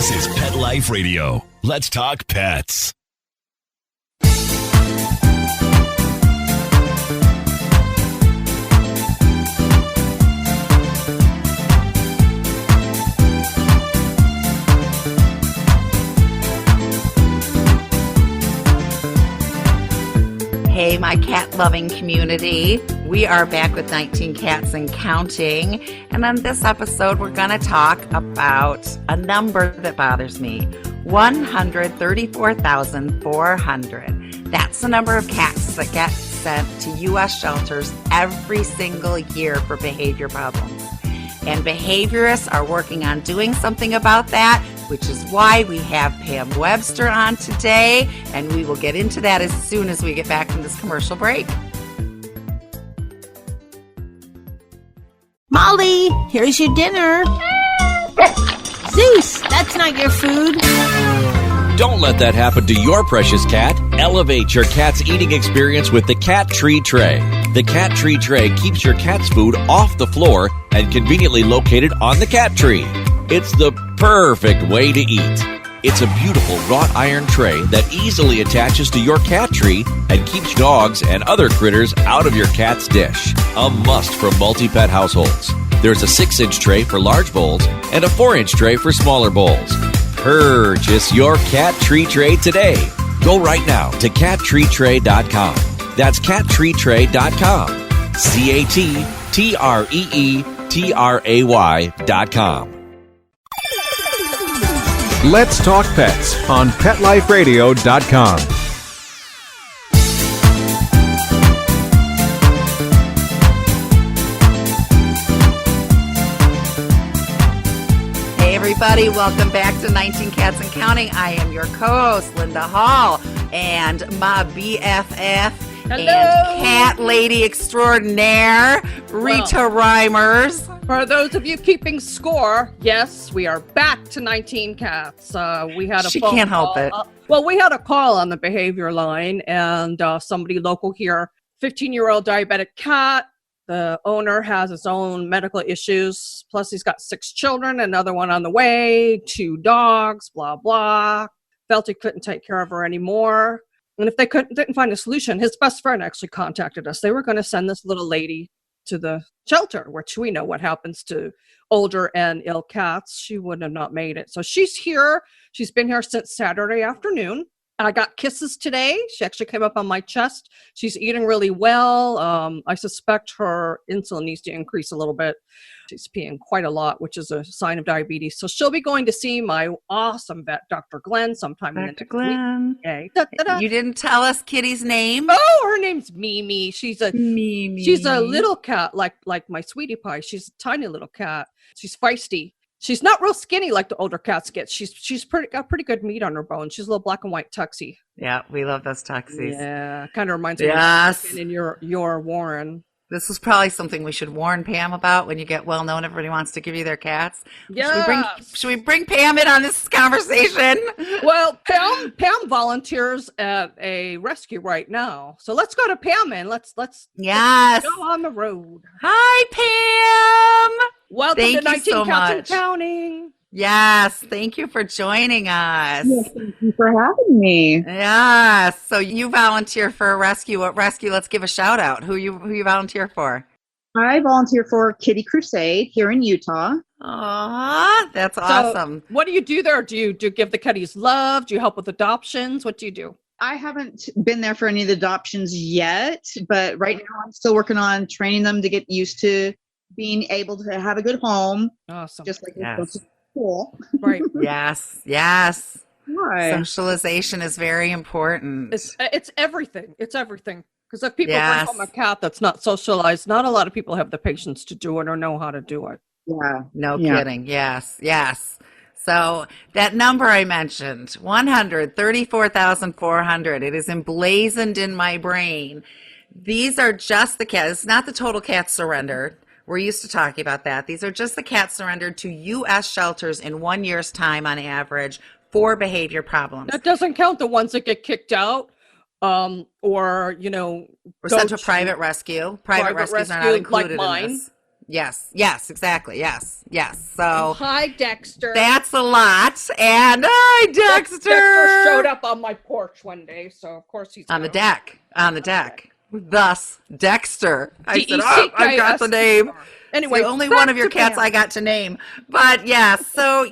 This is Pet Life Radio. Let's talk pets. Hey, my cat-loving community. We are back with 19 Cats and Counting. And on this episode, we're going to talk about a number that bothers me. 134,400. That's the number of cats that get sent to U.S. shelters every single year for behavior problems. And behaviorists are working on doing something about that, which is why we have Pam Webster on today, and we will get into that as soon as we get back from this commercial break. Molly, here's your dinner. Zeus, that's not your food. Don't let that happen to your precious cat. Elevate your cat's eating experience with the Cat Tree Tray. The Cat Tree Tray keeps your cat's food off the floor and conveniently located on the cat tree. It's the perfect way to eat. It's a beautiful wrought iron tray that easily attaches to your cat tree and keeps dogs and other critters out of your cat's dish. A must for multi-pet households. There's a 6-inch tray for large bowls and a 4-inch tray for smaller bowls. Purchase your Cat Tree Tray today. Go right now to cattreetray.com. That's cattreetray.com. cattreetray.com. Let's Talk Pets on PetLifeRadio.com. Hey everybody, welcome back to 19 Cats and Counting. I am your co-host, Linda Hall, and my BFF and cat lady extraordinaire, Rita Reimers. For those of you keeping score, yes, we are back to 19 Cats. We had a She phone can't call. help it. We had a call on the behavior line, and somebody local here, 15-year-old diabetic cat. The owner has his own medical issues. Plus, he's got 6 children, another one on the way, 2 dogs, blah, blah. Felt he couldn't take care of her anymore. And if they didn't find a solution, his best friend actually contacted us. They were going to send this little lady to the shelter, which we know what happens to older and ill cats. She would have not made it. So she's here. She's been here since Saturday afternoon. I got kisses today. She actually came up on my chest. She's eating really well. I suspect her insulin needs to increase a little bit. She's peeing quite a lot, which is a sign of diabetes. So she'll be going to see my awesome vet, Dr. Glenn, sometime in the next week. Okay. You didn't tell us Kitty's name? Oh, her name's Mimi. She's a Mimi. She's a little cat, like my sweetie pie. She's a tiny little cat. She's feisty. She's not real skinny like the older cats get. She's got pretty good meat on her bones. She's a little black and white tuxie. Yeah, we love those tuxies. Yeah, kind of reminds me of in your Warren. This is probably something we should warn Pam about when you get well known. Everybody wants to give you their cats. Yeah. Should we bring Pam in on this conversation? Well, Pam volunteers at a rescue right now. So let's go to Pam and let's yes. go on the road. Hi, Pam. Welcome Thank to 19 you so Cats and much. Counting. Yes, thank you for joining us. Yes, thank you for having me. Yes, so you volunteer for a rescue. What rescue? Let's give a shout out. Who you volunteer for? I volunteer for Kitty Crusade here in Utah. Aw, that's awesome. So what do you do there? Do you give the kitties love? Do you help with adoptions? What do you do? I haven't been there for any of the adoptions yet, but right now I'm still working on training them to get used to being able to have a good home. Awesome. Just like Yes. cool. Right. Yes. Right. Socialization is very important. It's everything. It's everything. Because if people Yes. bring home a cat that's not socialized, not a lot of people have the patience to do it or know how to do it. Yeah. No kidding. Yes. So that number I mentioned, 134,400, it is emblazoned in my brain. These are just the cats. It's not the total cats surrendered. We're used to talking about that. These are just the cats surrendered to U.S. shelters in 1 year's time on average for behavior problems. That doesn't count the ones that get kicked out or We're sent to private rescue. Private rescues are not included like mine. in this. Yes, exactly. Yes. So Hi, Dexter. that's a lot. And hi, Dexter. Dexter showed up on my porch one day, so of course he's On the deck. Thus, Dexter. I said, D-E-C-K-S-T-R. I got the name. Anyway, It's the only back one of your to cats Pam. I got to name. But yeah, so,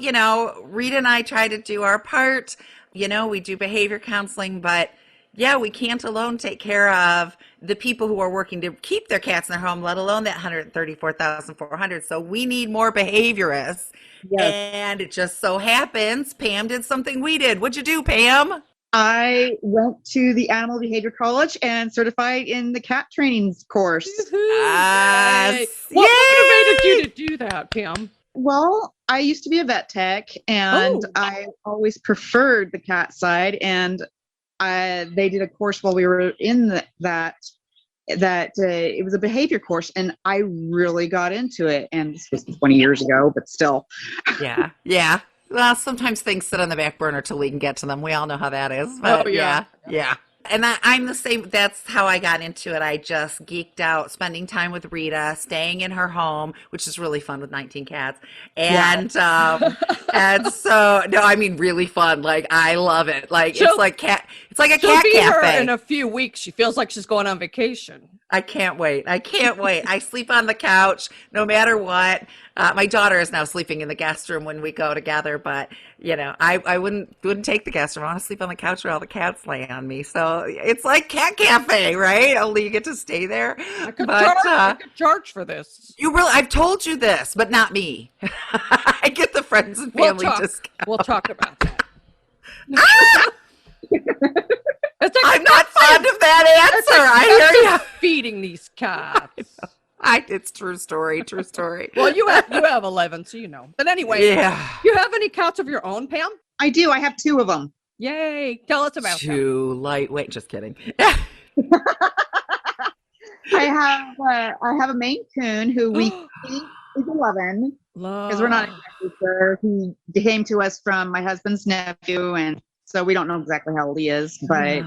Rita and I try to do our part. We do behavior counseling, but yeah, we can't alone take care of the people who are working to keep their cats in their home, let alone that 134,400. So we need more behaviorists. Yes. And it just so happens Pam did something we did. What'd you do, Pam? I went to the Animal Behavior College and certified in the cat training course. Yes. What Yay! motivated you to do that, Pam? Well, I used to be a vet tech, and I always preferred the cat side. And they did a course while we were in that it was a behavior course, and I really got into it. And this was 20 years ago, but still. Yeah. Well, sometimes things sit on the back burner till we can get to them. We all know how that is. But yeah. And I'm the same. That's how I got into it. I just geeked out, spending time with Rita, staying in her home, which is really fun with 19 cats. And and so no, I mean really fun. Like I love it. Like it's like a cat cafe. In a few weeks, she feels like she's going on vacation. I can't wait. I sleep on the couch no matter what. My daughter is now sleeping in the guest room when we go together, but I wouldn't take the guest room. I want to sleep on the couch where all the cats lay on me. So it's like cat cafe, right? Only you get to stay there. I could charge for this. I've told you this, but not me. I get the friends and family discount. We'll talk about that. I'm not fond of that answer. I hear you. Feeding these cats. It's true story. Well, you have 11, so you know. But anyway, you have any cats of your own, Pam? I do. I have 2 of them. Yay! Tell us about them. 2 lightweight. Just kidding. I have a Maine Coon who we think is 11 because we're not exactly sure. He came to us from my husband's nephew, and so we don't know exactly how old he is. But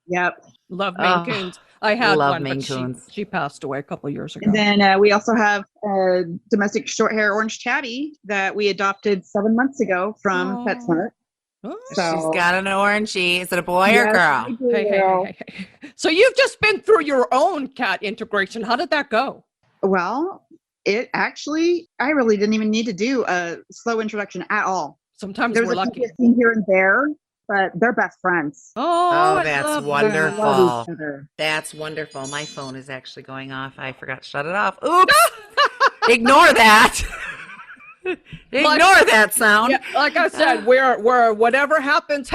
yep, love Maine Coons. I had one, Maine but Coons. she passed away a couple of years ago. And then we also have a domestic short hair orange tabby that we adopted 7 months ago from PetSmart. Oh. So, she's got an orangey. Is it a boy or girl? Hey. So you've just been through your own cat integration. How did that go? Well, I really didn't even need to do a slow introduction at all. Sometimes There's we're a lucky. thing here and there, but they're best friends. Oh, I that's love wonderful. Love each other. That's wonderful. My phone is actually going off. I forgot to shut it off. Oops. Ignore that. Ignore that sound. Yeah, like I said, we're whatever happens.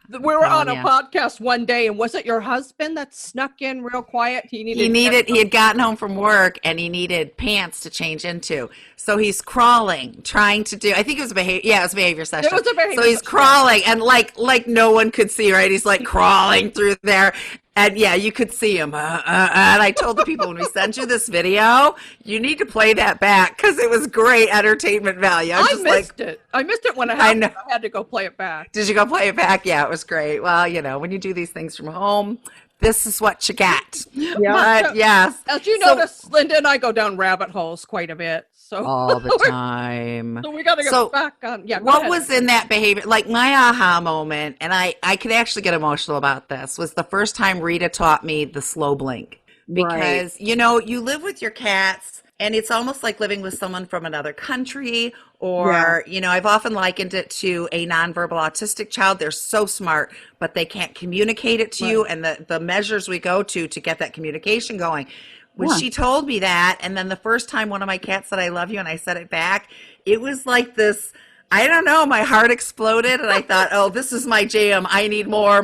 We were on a podcast one day, and was it your husband that snuck in real quiet? He had gotten home from work and he needed pants to change into. So he's crawling, trying to do, I think it was a behavior session. It was a behavior So he's session. crawling and like no one could see, right? He's like crawling through there. And yeah, you could see him. And I told the people, when we send you this video, you need to play that back because it was great entertainment value. I missed it. I missed it when I had to go play it back. Did you go play it back? Yeah, it was great. Well, when you do these things from home, this is what you got. Yeah. But yes. As you notice, Linda and I go down rabbit holes quite a bit. So all the time. So we got to get back on. Yeah. What was in that behavior? Like my aha moment, and I could actually get emotional about this, was the first time Rita taught me the slow blink. Because, you live with your cats and it's almost like living with someone from another country or, I've often likened it to a nonverbal autistic child. They're so smart, but they can't communicate it to you. And the measures we go to get that communication going. When she told me that, and then the first time one of my cats said, I love you, and I said it back, it was like this, I don't know, my heart exploded, and I thought, oh, this is my jam. I need more.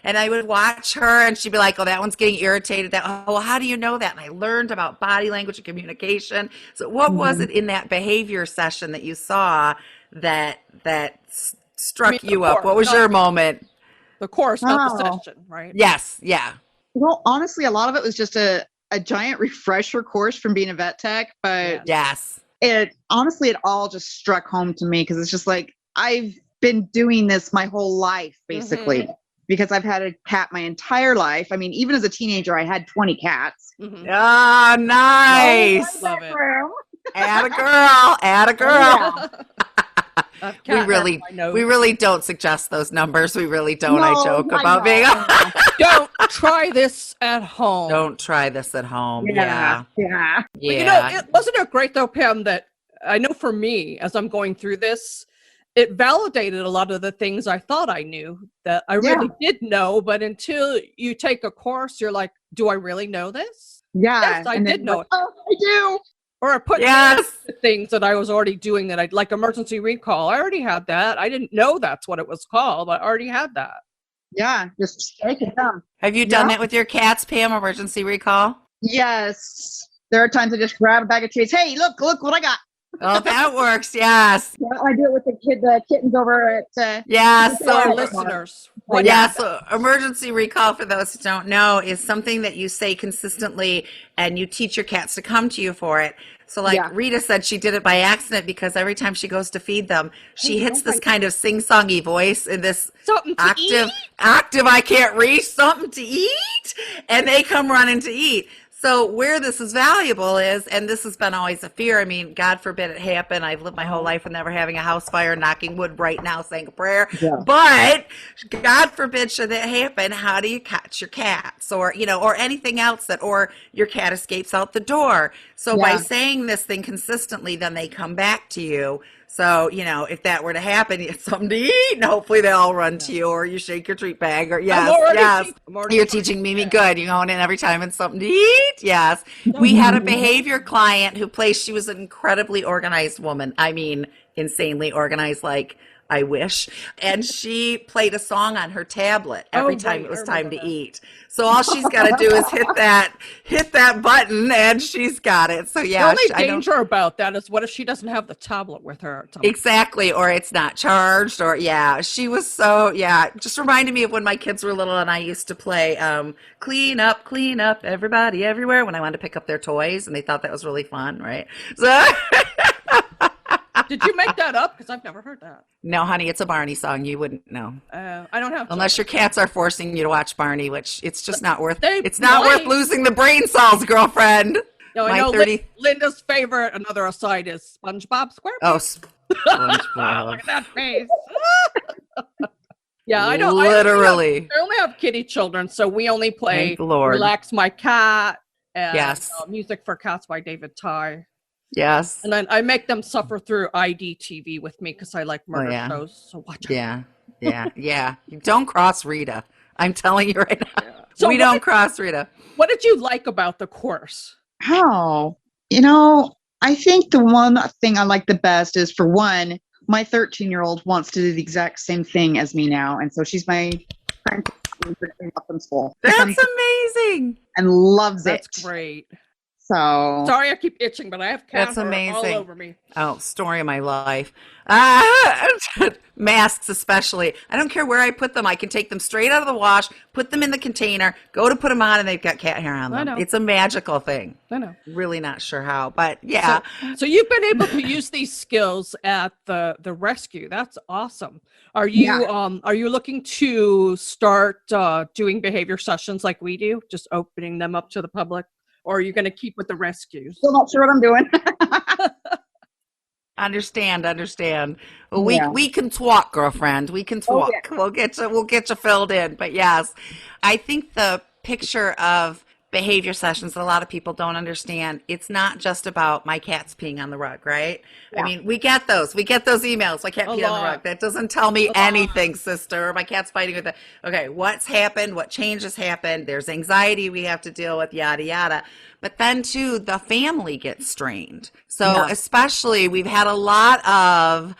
And I would watch her, and she'd be like, oh, that one's getting irritated. How do you know that? And I learned about body language and communication. So what was it in that behavior session that you saw that struck you up? What was your moment? The course, not the session, right? Yes, yeah. Well, honestly, a lot of it was just a giant refresher course from being a vet tech, but it all just struck home to me because it's just like I've been doing this my whole life basically. because I've had a cat my entire life. I mean, even as a teenager, I had 20 cats. Mhm. Ah, nice. Love it. Add a girl. Add a girl. We We really don't suggest those numbers. We really don't. I No, joke I about being. don't try this at home. Don't try this at home. Yeah. Yeah. But, you know, wasn't it great though, Pam, that I know for me, as I'm going through this, it validated a lot of the things I thought I knew that I really did know. But until you take a course, you're like, do I really know this? Yeah. Yes, I did know it. Oh, I do. Or I put things that I was already doing that I'd like emergency recall. I already had that. I didn't know that's what it was called, but I already had that. Yeah. Just take it down. Have you done that with your cats, Pam? Emergency recall? Yes. There are times I just grab a bag of treats. Hey, look what I got. Oh, that works. Yes. Yeah, I do it with the kittens over at. Yes. So our So, listeners. so emergency recall, for those who don't know, is something that you say consistently and you teach your cats to come to you for it. So like Rita said, she did it by accident because every time she goes to feed them, she hits this kind of sing-songy voice in this octave, I can't reach, something to eat, and they come running to eat. So where this is valuable is, and this has been always a fear, I mean, God forbid it happen. I've lived my whole life with never having a house fire, knocking wood right now, saying a prayer. Yeah. But God forbid should that happen, how do you catch your cats or, you know, or anything else that, or your cat escapes out the door. So by saying this thing consistently, then they come back to you. So, you know, if that were to happen, you have something to eat, and hopefully they all run to you, or you shake your treat bag, or you're teaching Mimi good. You're going in every time and something to eat. Yes. We had a behavior client who she was an incredibly organized woman. I mean, insanely organized, like I wish. And she played a song on her tablet every time it was time to eat. So all she's got to do is hit that button, and she's got it. So yeah, the only danger about that is what if she doesn't have the tablet with her? Exactly, or it's not charged, or she was just reminded me of when my kids were little, and I used to play clean up, everybody, everywhere, when I wanted to pick up their toys, and they thought that was really fun, right? So. Did you make that up? Because I've never heard that. No, honey, it's a Barney song. You wouldn't know. I don't have. Unless your cats are forcing you to watch Barney, which it's just not worth. It's not worth losing the brain cells, girlfriend. No, I know. Linda's favorite. Another aside is SpongeBob SquarePants. Oh, SpongeBob! Look at that face. Yeah, I know. Literally, I only have kitty children, so we only play "Relax My Cat" and "Music for Cats" by David Ty. Yes. And then I make them suffer through IDTV with me because I like murder shows. So watch out. Yeah. Don't cross Rita. I'm telling you right now. Yeah. So we don't cross Rita. What did you like about the course? Oh, you know, I think the one thing I like the best is, for one, my 13-year-old wants to do the exact same thing as me now. And so she's my friend from school. That's amazing. And loves it. That's great. So sorry, I keep itching, but I have cat all over me. Oh, story of my life. Masks especially. I don't care where I put them. I can take them straight out of the wash, put them in the container, go to put them on, and they've got cat hair on them. It's a magical thing. I know. Really not sure how, but yeah. So you've been able to use these skills at the rescue. That's awesome. Are you looking to start doing behavior sessions like we do, just opening them up to the public? Or are you going to keep with the rescues? Still not sure what I'm doing. Understand. Well, we can talk, girlfriend. We can talk. We'll get you filled in. But yes, I think the picture of behavior sessions that a lot of people don't understand, it's not just about my cat's peeing on the rug, right? I mean, we get those emails. My cat peed on the rug. That doesn't tell me anything, sister. My cat's fighting with it. Okay, what's happened? What changes happened? There's anxiety we have to deal with, yada, yada. But then, too, the family gets strained. So especially, we've had a lot of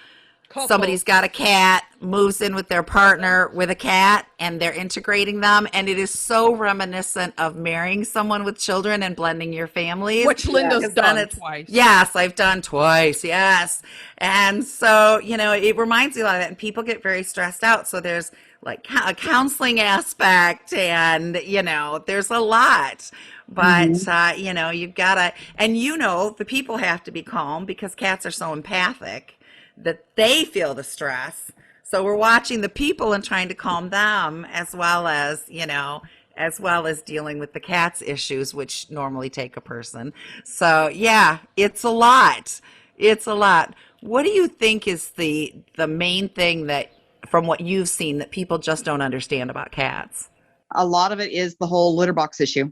somebody's got a cat, moves in with their partner with a cat, and they're integrating them. And it is so reminiscent of marrying someone with children and blending your families. Which Linda's done twice. Yes, I've done twice. Yes. And so, you know, it reminds me a lot of that. And people get very stressed out. So there's like a counseling aspect, and, you know, there's a lot. But, you know, you've got to, and, you know, the people have to be calm because cats are so empathic that they feel the stress. So we're watching the people and trying to calm them as well as dealing with the cat's issues, which normally take a person. So yeah, it's a lot. It's a lot. What do you think is the main thing that, from what you've seen, that people just don't understand about cats? A lot of it is the whole litter box issue.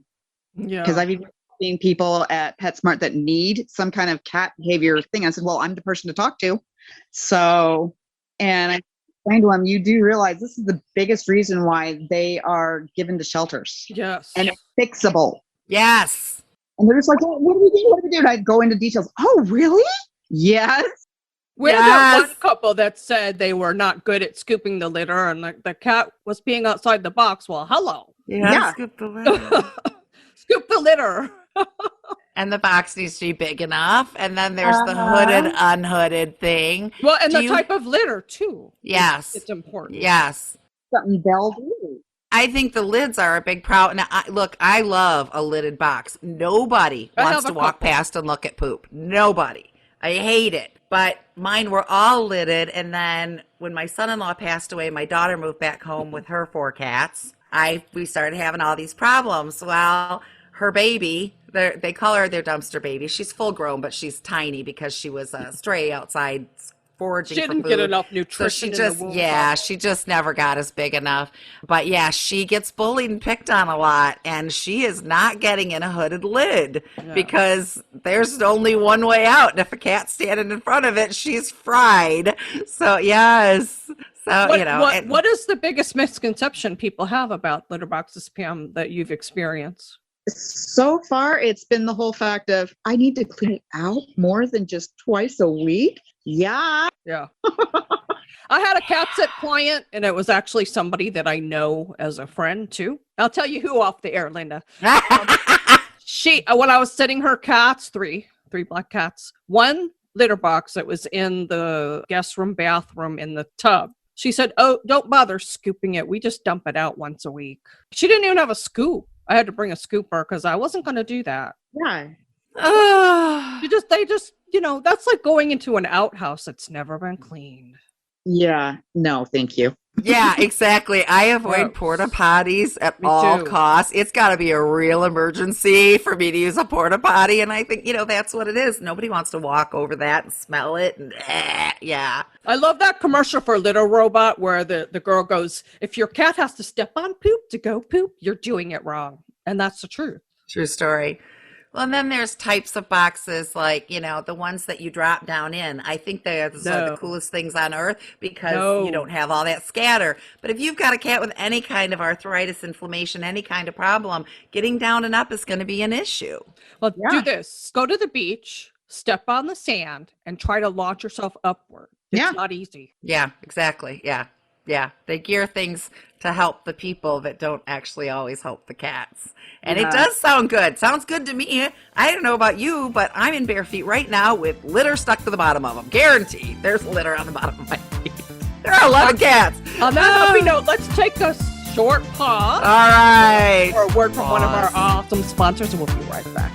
Yeah. Because I've even seen people at PetSmart that need some kind of cat behavior thing. I said, well, I'm the person to talk to. So, and I explained to them, you do realize this is the biggest reason why they are given to shelters. Yes. And it's fixable. Yes. And they're just like, well, what do we do? What do we do? And I'd go into details. Oh, really? Yes. We had that one couple that said they were not good at scooping the litter, and the cat was being outside the box. Well, hello. Yeah. Scoop the litter. Scoop the litter. And the box needs to be big enough. And then there's the hooded, unhooded thing. Well, and type of litter, too. Yes. It's important. Yes. Something they'll do. I think the lids are a big problem. Now, I love a lidded box. Nobody wants to walk past and look at poop. Nobody. I hate it. But mine were all lidded. And then when my son-in-law passed away, my daughter moved back home with her 4 cats. We started having all these problems. Well, her baby, they call her their dumpster baby. She's full grown, but she's tiny because she was a stray outside foraging for food. She didn't get enough nutrition. So she just never got as big enough. But yeah, she gets bullied and picked on a lot, and she is not getting in a hooded lid because there's only one way out. And if a cat's standing in front of it, she's fried. So yes. So, what is the biggest misconception people have about litter boxes, Pam, that you've experienced? So far, it's been the whole fact of, I need to clean it out more than just twice a week. Yeah. I had a cat sit client, and it was actually somebody that I know as a friend too. I'll tell you who off the air, Linda. When I was sitting her cats, three black cats, one litter box that was in the guest room bathroom in the tub. She said, oh, don't bother scooping it. We just dump it out once a week. She didn't even have a scoop. I had to bring a scooper because I wasn't going to do that. Yeah. They just, that's like going into an outhouse that's never been cleaned. Yeah. No, thank you. Yeah, exactly. I avoid porta potties at all costs. It's got to be a real emergency for me to use a porta potty. And I think, that's what it is. Nobody wants to walk over that and smell it. And yeah. I love that commercial for Little Robot where the girl goes, if your cat has to step on poop to go poop, you're doing it wrong. And that's the truth. True story. Well, and then there's types of boxes like, the ones that you drop down in. I think those are the coolest things on earth because you don't have all that scatter. But if you've got a cat with any kind of arthritis, inflammation, any kind of problem, getting down and up is going to be an issue. Well, do this. Go to the beach, step on the sand, and try to launch yourself upward. It's not easy. Yeah, exactly. Yeah. Yeah, they gear things to help the people that don't actually always help the cats. And it does sound good. Sounds good to me. I don't know about you, but I'm in bare feet right now with litter stuck to the bottom of them. Guaranteed. There's litter on the bottom of my feet. There are 11 cats. On that happy note, let's take a short pause. All right. For a word from one of our awesome sponsors, and we'll be right back.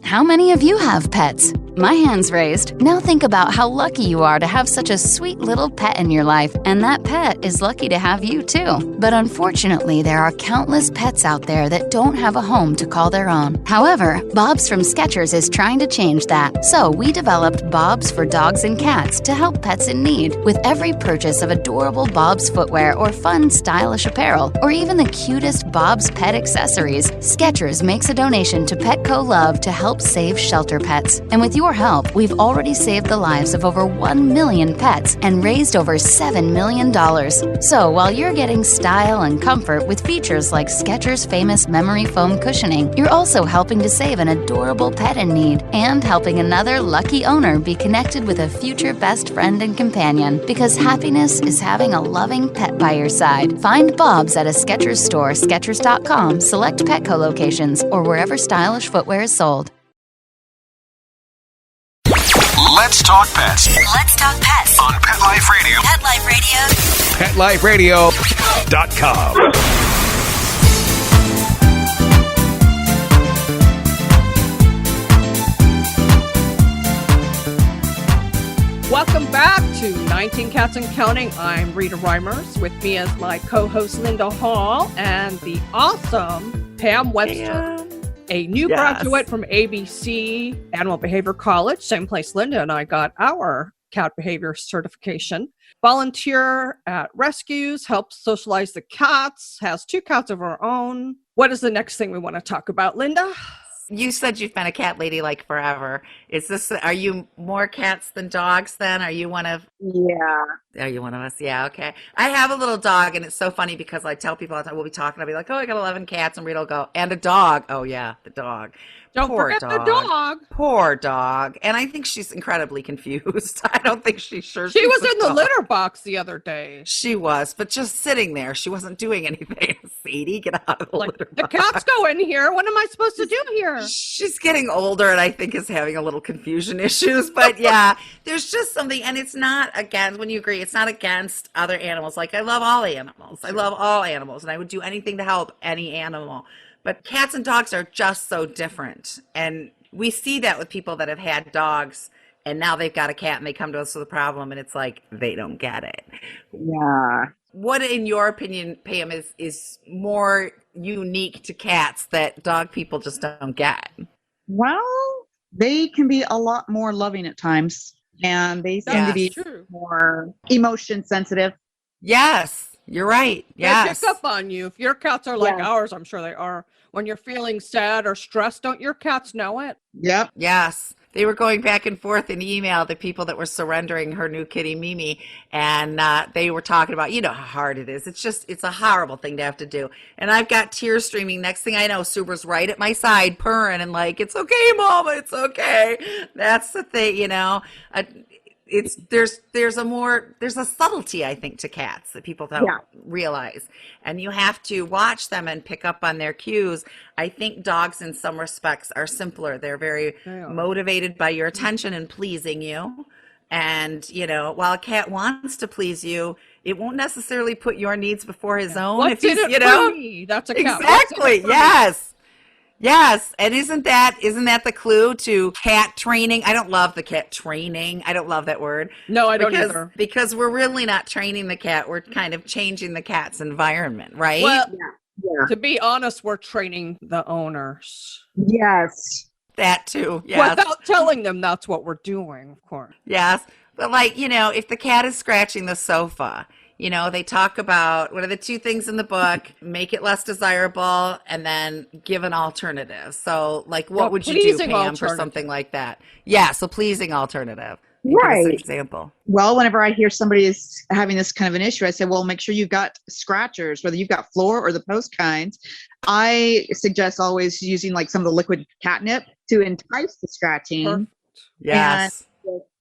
How many of you have pets? My hand's raised. Now think about how lucky you are to have such a sweet little pet in your life, and that pet is lucky to have you too. But unfortunately, there are countless pets out there that don't have a home to call their own. However, Bob's from Skechers is trying to change that. So we developed Bob's for dogs and cats to help pets in need. With every purchase of adorable Bob's footwear or fun, stylish apparel, or even the cutest Bob's pet accessories, Skechers makes a donation to Petco Love to help save shelter pets. And with your help, we've already saved the lives of over 1 million pets and raised over $7 million. So while you're getting style and comfort with features like Skechers' famous memory foam cushioning, you're also helping to save an adorable pet in need and helping another lucky owner be connected with a future best friend and companion. Because happiness is having a loving pet by your side. Find Bob's at a Skechers store, Skechers.com, select Petco locations, or wherever stylish footwear is sold. Let's talk pets. Let's talk pets On Pet Life Radio. Pet Life Radio. PetLifeRadio.com. Welcome back to 19 Cats and Counting. I'm Rita Reimers. With me is my co-host Linda Hall and the awesome Pam Webster, a new graduate from ABC Animal Behavior College, same place Linda and I got our Cat Behavior certification. Volunteer at rescues, helps socialize the cats, has 2 cats of her own. What is the next thing we want to talk about, Linda? You said you've been a cat lady like forever. Are you more cats than dogs then? Are you one of Are you one of us? Yeah, okay. I have a little dog, and it's so funny because I tell people all the time, we'll be talking, I'll be like, oh, I got 11 cats, and Rita will go, and a dog. Oh yeah, the dog. Don't forget the dog. Poor dog. And I think she's incredibly confused. I don't think she's sure. She was in the litter box the other day. She was, but just sitting there. She wasn't doing anything. Sadie, get out of the litter box. The cats go in here. What am I supposed to do here? She's getting older and I think is having a little confusion issues. But yeah, there's just something, and it's not against, when you agree, it's not against other animals. Like, I love all animals. I love all animals, and I would do anything to help any animal. But cats and dogs are just so different. And we see that with people that have had dogs and now they've got a cat and they come to us with a problem and it's like, they don't get it. Yeah. What, in your opinion, Pam, is more unique to cats that dog people just don't get? Well, they can be a lot more loving at times, and they seem to be more emotion sensitive. Yes. You're right. Yes. They pick up on you. If your cats are like ours, I'm sure they are. When you're feeling sad or stressed, don't your cats know it? Yep. Yes. They were going back and forth in email, the people that were surrendering her new kitty, Mimi. And they were talking about, you know how hard it is. It's a horrible thing to have to do. And I've got tears streaming. Next thing I know, Subaru's right at my side, purring and like, it's okay, Mama, it's okay. That's the thing, you know. There's a subtlety, I think, to cats that people don't realize, and you have to watch them and pick up on their cues. I think dogs in some respects are simpler. They're very motivated by your attention and pleasing you. And, you know, while a cat wants to please you, it won't necessarily put your needs before his own. What's in it for me? That's a cat. Exactly. Yes. Yes, and isn't that the clue to cat training? I don't love the cat training. I don't love that word. No, I don't either. Because we're really not training the cat. We're kind of changing the cat's environment, right? Well, to be honest, we're training the owners. Yes. That too, yes. Without telling them that's what we're doing, of course. Yes, but like, you know, if the cat is scratching the sofa, you know, they talk about, what are the 2 things in the book? Make it less desirable and then give an alternative. So, like, what would you do, Pam, for something like that? Yeah, so pleasing alternative. Right. Give us an example. Well, whenever I hear somebody is having this kind of an issue, I say, well, make sure you've got scratchers, whether you've got floor or the post kinds. I suggest always using like some of the liquid catnip to entice the scratching. Perfect. Yes.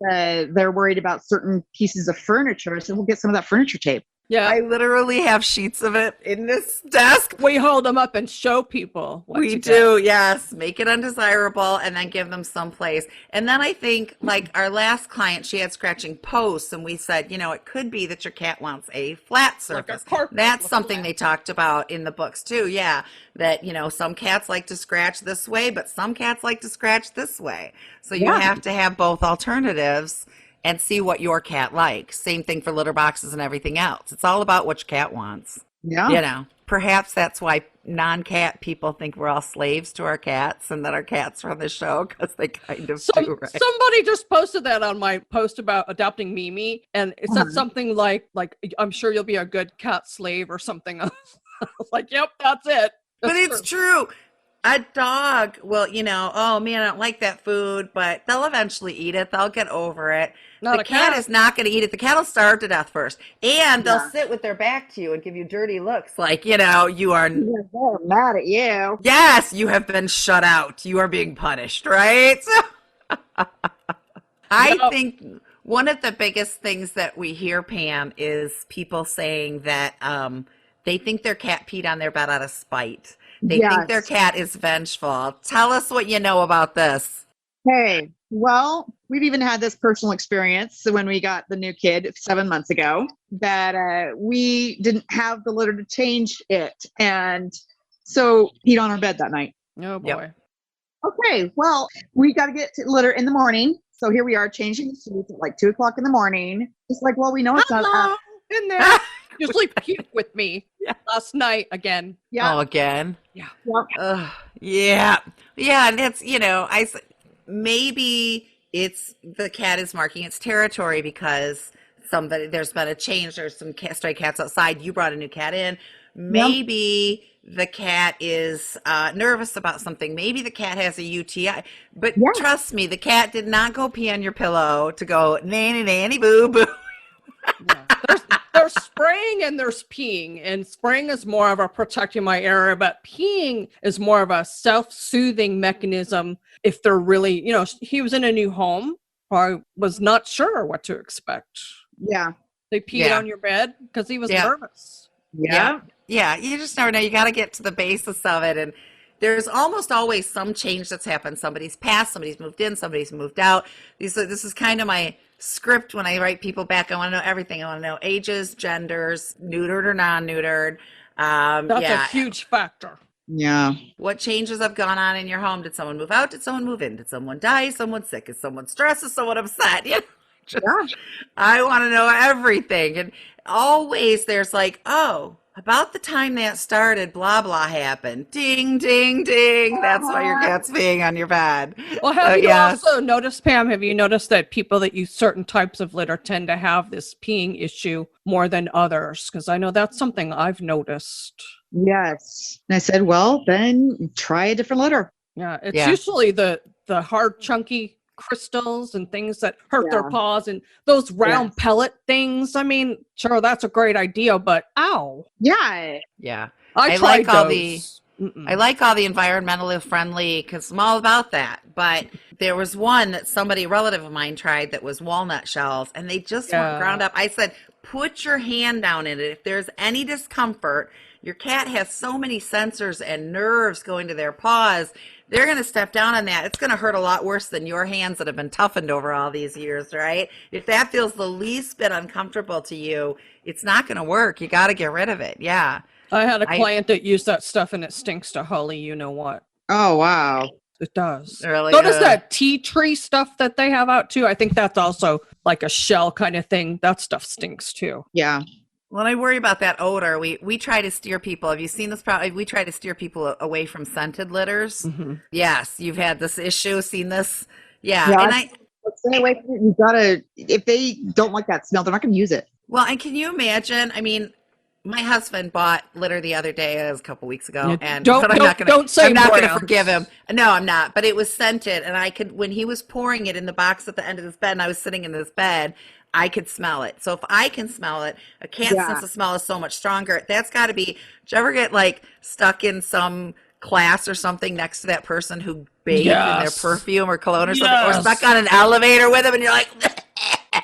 And they're worried about certain pieces of furniture, so we'll get some of that furniture tape. Yeah, I literally have sheets of it in this desk. We hold them up and show people what we do. Yes, make it undesirable and then give them some place. And then I think, like our last client, she had scratching posts, and we said, you know, it could be that your cat wants a flat surface. Like that's something they talked about in the books too. Yeah, that, you know, some cats like to scratch this way, but some cats like to scratch this way. So you have to have both alternatives and see what your cat likes. Same thing for litter boxes and everything else. It's all about what your cat wants. Yeah. You know, perhaps that's why non-cat people think we're all slaves to our cats and that our cats run the show, because they kind of do, right? Somebody just posted that on my post about adopting Mimi, and it said something like, I'm sure you'll be a good cat slave or something. I was like, yep, that's it. But it's true. A dog will, you know, oh man, I don't like that food, but they'll eventually eat it. They'll get over it. The cat is not going to eat it. The cat will starve to death first. And they'll sit with their back to you and give you dirty looks like, you know, you are they're mad at you. Yes, you have been shut out. You are being punished, right? I think one of the biggest things that we hear, Pam, is people saying that they think their cat peed on their bed out of spite. They think their cat is vengeful. Tell us what you know about this. Hey, well, we've even had this personal experience when we got the new kid 7 months ago, that we didn't have the litter to change it. And so peed on our bed that night. Oh, boy. Yep. Okay, well, we got to get to litter in the morning. So here we are changing the sheets at like 2:00 in the morning. It's like, well, we know it's not. Hello, in there. Usually puke with me. Yeah. Last night again. Yeah. Oh, again? Yeah. Ugh, yeah. Yeah. And that's, maybe it's the cat is marking its territory because there's been a change. There's some stray cats outside. You brought a new cat in. Maybe the cat is nervous about something. Maybe the cat has a UTI. But trust me, the cat did not go pee on your pillow to go nanny nanny boo boo. There's spraying and there's peeing, and spraying is more of a protecting my area, but peeing is more of a self-soothing mechanism. If they're really, he was in a new home, I was not sure what to expect. Yeah. They peed on your bed because he was nervous. Yeah. You just never know. You got to get to the basis of it. And there's almost always some change that's happened. Somebody's passed, somebody's moved in, somebody's moved out. This is kind of my script when I write people back. I want to know everything. I want to know ages, genders, neutered or non-neutered. That's a huge factor. Yeah. What changes have gone on in your home? Did someone move out? Did someone move in? Did someone die? Is someone sick? Is someone stressed? Is someone upset? I want to know everything. And always there's like, oh, about the time that started, blah, blah happened. Ding, ding, ding. That's why your cat's peeing on your bed. Well, have you also noticed, Pam, have you noticed that people that use certain types of litter tend to have this peeing issue more than others? Because I know that's something I've noticed. Yes. And I said, well, then try a different litter. Yeah. It's usually the hard, chunky crystals and things that hurt their paws and those round pellet things. I mean, sure, that's a great idea, but ow. Yeah. Yeah. I like all those. I like all the environmentally friendly because I'm all about that. But there was one that a relative of mine tried that was walnut shells and they just weren't ground up. I said, put your hand down in it. If there's any discomfort, your cat has so many sensors and nerves going to their paws. They're going to step down on that. It's going to hurt a lot worse than your hands that have been toughened over all these years, right? If that feels the least bit uncomfortable to you, it's not going to work. You got to get rid of it. Yeah. I had a client that used that stuff and it stinks to holy you know what. Oh, wow. It does. Really? So does that tea tree stuff that they have out too. I think that's also like a shell kind of thing. That stuff stinks too. Yeah. When I worry about that odor, we try to steer people. Have you seen this? Probably we try to steer people away from scented litters. Mm-hmm. Yes, you've had this issue. Seen this? Yeah. And stay away from it. You gotta. If they don't like that smell, they're not gonna use it. Well, and can you imagine? I mean, my husband bought litter the other day, it was a couple weeks ago, and I'm not going to forgive him. No, I'm not. But it was scented, and I could when he was pouring it in the box at the end of his bed, and I was sitting in this bed. I could smell it. So if I can smell it, a cat's sense of smell is so much stronger. That's got to be, did you ever get like stuck in some class or something next to that person who bathed in their perfume or cologne or something, or stuck on an elevator with them and you're like,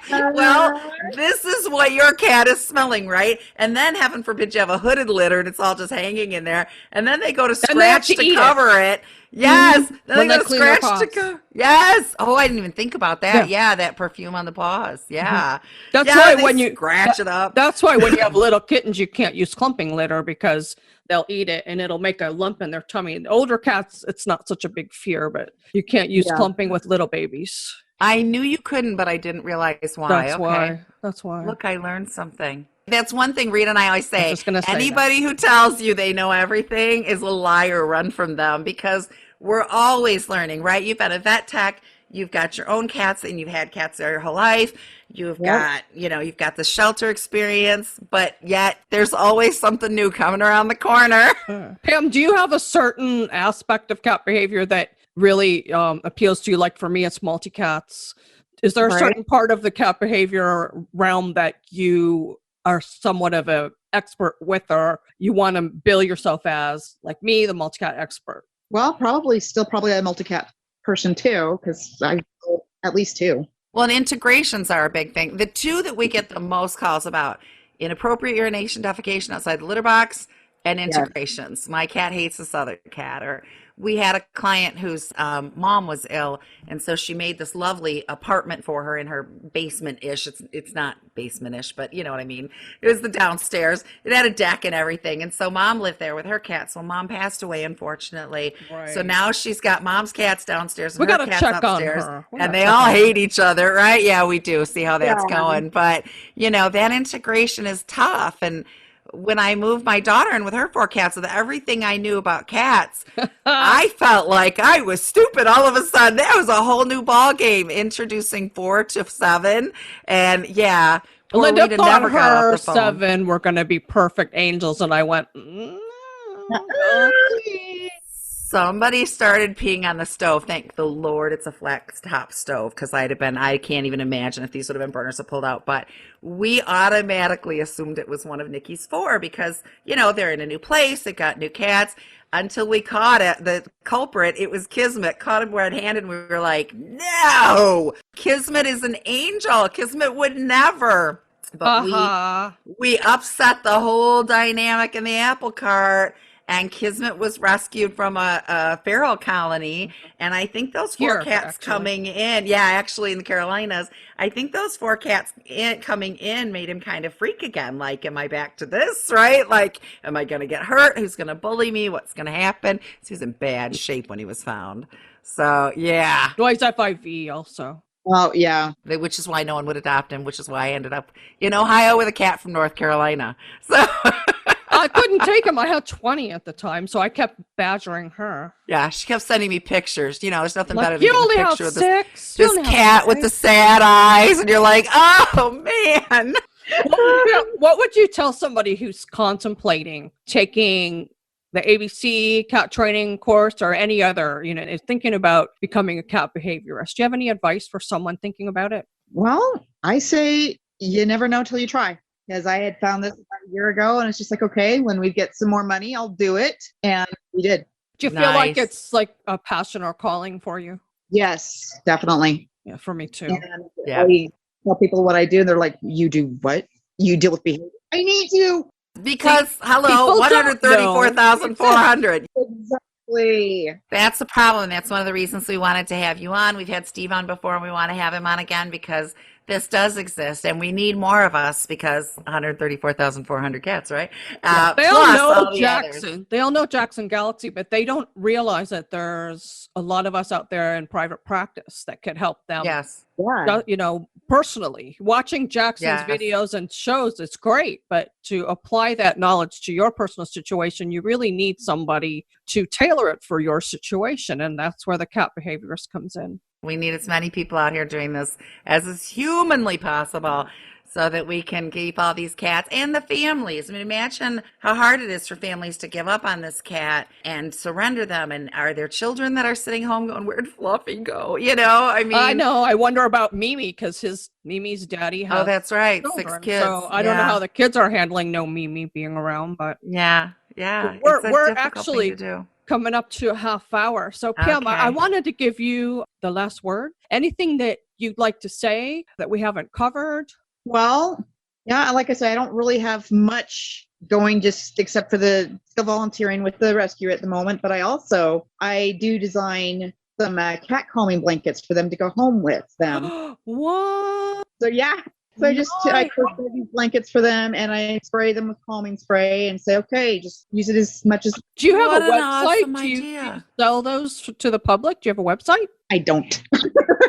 well, this is what your cat is smelling, right? And then heaven forbid you have a hooded litter and it's all just hanging in there. And then they go to scratch to cover it. Yes. Then they go to scratch to cover. Yes. Oh, I didn't even think about that. Yeah, that perfume on the paws. Yeah. That's why when you scratch it up. That's why when you have little kittens, you can't use clumping litter because they'll eat it and it'll make a lump in their tummy. The older cats, it's not such a big fear, but you can't use clumping with little babies. I knew you couldn't, but I didn't realize why. That's why. Look, I learned something. That's one thing Rita and I always say. Anybody who tells you they know everything is a liar. Run from them because we're always learning, right? You've been a vet tech. You've got your own cats and you've had cats there your whole life. You've got, you've got the shelter experience, but yet there's always something new coming around the corner. Pam, do you have a certain aspect of cat behavior that really appeals to you? Like for me, it's multi-cats. Is there a certain part of the cat behavior realm that you are somewhat of an expert with, or you want to bill yourself as, like me, the multi-cat expert? Well, probably a multi-cat person too, because I know at least two. Well, and integrations are a big thing. The two that we get the most calls about, inappropriate urination, defecation outside the litter box, and integrations. My cat hates this other cat, or we had a client whose mom was ill, and so she made this lovely apartment for her in her basement-ish. It's not basement-ish, but you know what I mean. It was the downstairs. It had a deck and everything, and so mom lived there with her cats. Well, mom passed away, unfortunately. Right. So now she's got mom's cats downstairs and We her gotta cats check on upstairs, her. and they all hate each other, right? Yeah, we do. See how that's Yeah. going. But, you know, that integration is tough, and when I moved my daughter in with her 4 cats, with everything I knew about cats, I felt like I was stupid all of a sudden. That was a whole new ball game, introducing 4 to 7. And yeah, poor Linda Rita thought never got off her the phone. 7 were going to be perfect angels, and I went, Somebody started peeing on the stove. Thank the Lord it's a flat top stove, because I can't even imagine if these would have been burners that pulled out. But we automatically assumed it was one of Nikki's 4 because, you know, they're in a new place. They've got new cats. Until we caught it, the culprit, it was Kismet, caught him red-handed. And we were like, no, Kismet is an angel. Kismet would never. But we upset the whole dynamic in the apple cart. And Kismet was rescued from a feral colony. And I think those 4 cats coming in, actually in the Carolinas, I think those 4 cats coming in made him kind of freak again. Like, am I back to this, right? Like, am I going to get hurt? Who's going to bully me? What's going to happen? So he was in bad shape when he was found. So, yeah. Well, he's FIV also. Oh, yeah. Which is why no one would adopt him, which is why I ended up in Ohio with a cat from North Carolina. So... I couldn't take him. I had 20 at the time, so I kept badgering her. Yeah, she kept sending me pictures. You know, there's nothing better than you getting only a have picture of 6. this cat with the sad eyes, and you're like, oh, man. What would you tell somebody who's contemplating taking the ABC cat training course or any other, you know, is thinking about becoming a cat behaviorist? Do you have any advice for someone thinking about it? Well, I say you never know till you try. Because I had found this about a year ago, and it's just like, okay, when we get some more money, I'll do it. And we did. Do you feel like it's like a passion or calling for you? Yes, definitely. Yeah, for me too. And I tell people what I do, and they're like, you do what? You deal with behavior? I need you. Because, hello, 134,400. Exactly. That's the problem. That's one of the reasons we wanted to have you on. We've had Steve on before, and we want to have him on again because this does exist, and we need more of us because 134,400 cats, right? They all know Jackson. They all know Jackson Galaxy, but they don't realize that there's a lot of us out there in private practice that could help them. Yes. Yeah. You know, personally, watching Jackson's videos and shows, it's great, but to apply that knowledge to your personal situation, you really need somebody to tailor it for your situation, and that's where the cat behaviorist comes in. We need as many people out here doing this as is humanly possible so that we can keep all these cats and the families. I mean, imagine how hard it is for families to give up on this cat and surrender them. And are there children that are sitting home going, where'd Fluffy go? You know, I mean. I know. I wonder about Mimi because Mimi's daddy has that's right. children. 6 kids. So I don't know how the kids are handling no Mimi being around, but. Yeah. We're actually coming up to a half hour. So Pam, I wanted to give you the last word. Anything that you'd like to say that we haven't covered? Well, yeah, like I said, I don't really have much going just except for still volunteering with the rescue at the moment. But I do design some cat calming blankets for them to go home with them. What? So yeah. So I prepare these blankets for them, and I spray them with calming spray and say, okay, just use it as much as. Do you have a website? Awesome do you sell those to the public? Do you have a website? I don't.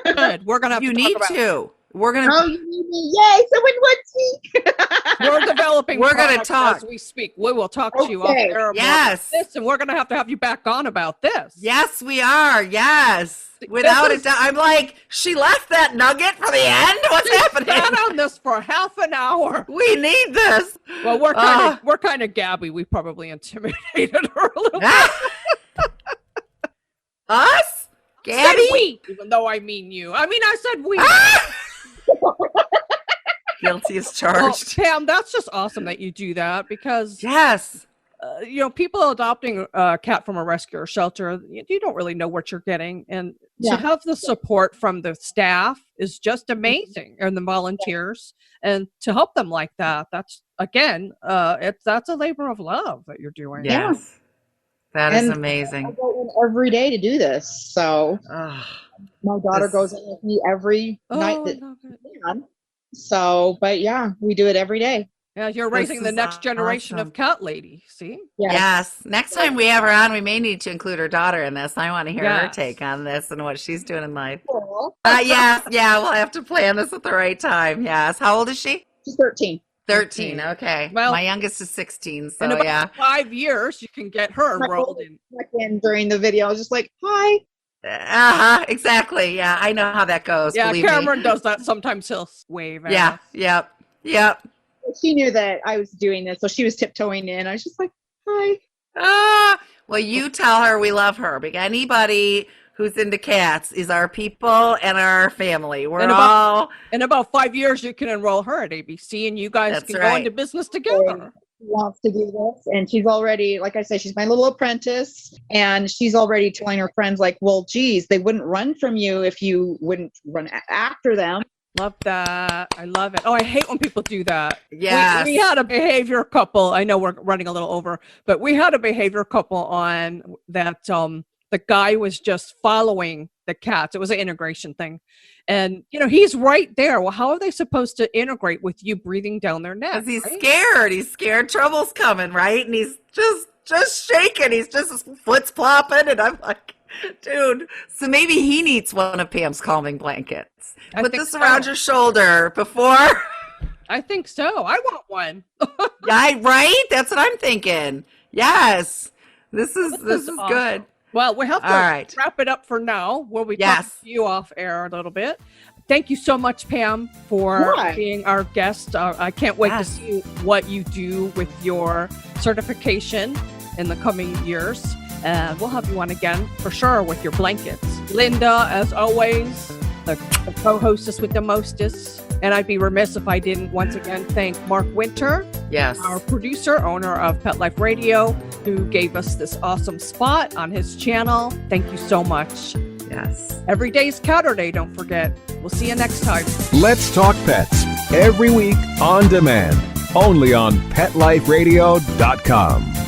Good. We're going to have to talk about to. We're going to. Oh, you need me. Yay. Someone wants me. We're developing. We're going to talk as we speak. We will talk to you off air about this, and we're going to have you back on about this. Yes, we are. Yes. Without a doubt. I'm like, she left that nugget for the end? What's happening? Sat on this for half an hour. We need this. Well, we're kind of Gabby. We probably intimidated her a little bit. Us? Gabby? Said we, even though I mean you. I mean, I said we. Guilty as charged. Pam, that's just awesome that you do that because you know, people adopting a cat from a rescue or shelter, you don't really know what you're getting, and to have the support from the staff is just amazing, and the volunteers, and to help them like that, that's again, that's a labor of love that you're doing. Yes. That is And amazing. I go in every day to do this. So my daughter goes in with me every night that she can. So, but yeah, we do it every day. Yeah, you're raising the next generation of cat lady. See? Yes. Next time we have her on, we may need to include her daughter in this. I want to hear her take on this and what she's doing in life. Cool. Yes. Yeah, we'll have to plan this at the right time. Yes. How old is she? She's 13. 13. Okay. Well, my youngest is 16. So in about 5 years, you can get her enrolled in. During the video, I was just like, hi. Exactly. Yeah, I know how that goes. Yeah, believe Cameron me. does that. Sometimes he'll wave at us. Yep. She knew that I was doing this, so she was tiptoeing in. I was just like, hi. Well, you tell her we love her. Because anybody who's into cats is our people and our family. We're all... In about 5 years, you can enroll her at ABC, and you guys can go into business together. She wants to do this, and she's already, like I said, she's my little apprentice, and she's already telling her friends, like, well, geez, they wouldn't run from you if you wouldn't run after them. Love that. I love it. Oh, I hate when people do that. Yes. We had a behavior couple. I know we're running a little over, but we had a behavior couple on that. The guy was just following the cats. It was an integration thing. And, he's right there. Well, how are they supposed to integrate with you breathing down their neck? Because he's scared. He's scared trouble's coming, right? And he's just shaking. He's just, his foot's plopping. And I'm like, dude, so maybe he needs one of Pam's calming blankets. Put this around your shoulder before. I think so. I want one. Yeah, right? That's what I'm thinking. Yes. This is awesome. Good. Well, we have to wrap it up for now. We'll be talking to you off air a little bit. Thank you so much, Pam, for being our guest. I can't wait to see what you do with your certification in the coming years. And we'll have you on again for sure with your blankets. Linda, as always, the co-hostess with the mostest. And I'd be remiss if I didn't once again thank Mark Winter, our producer, owner of Pet Life Radio, who gave us this awesome spot on his channel. Thank you so much. Yes. Every day's Catterday, don't forget. We'll see you next time. Let's Talk Pets, every week on demand, only on PetLifeRadio.com.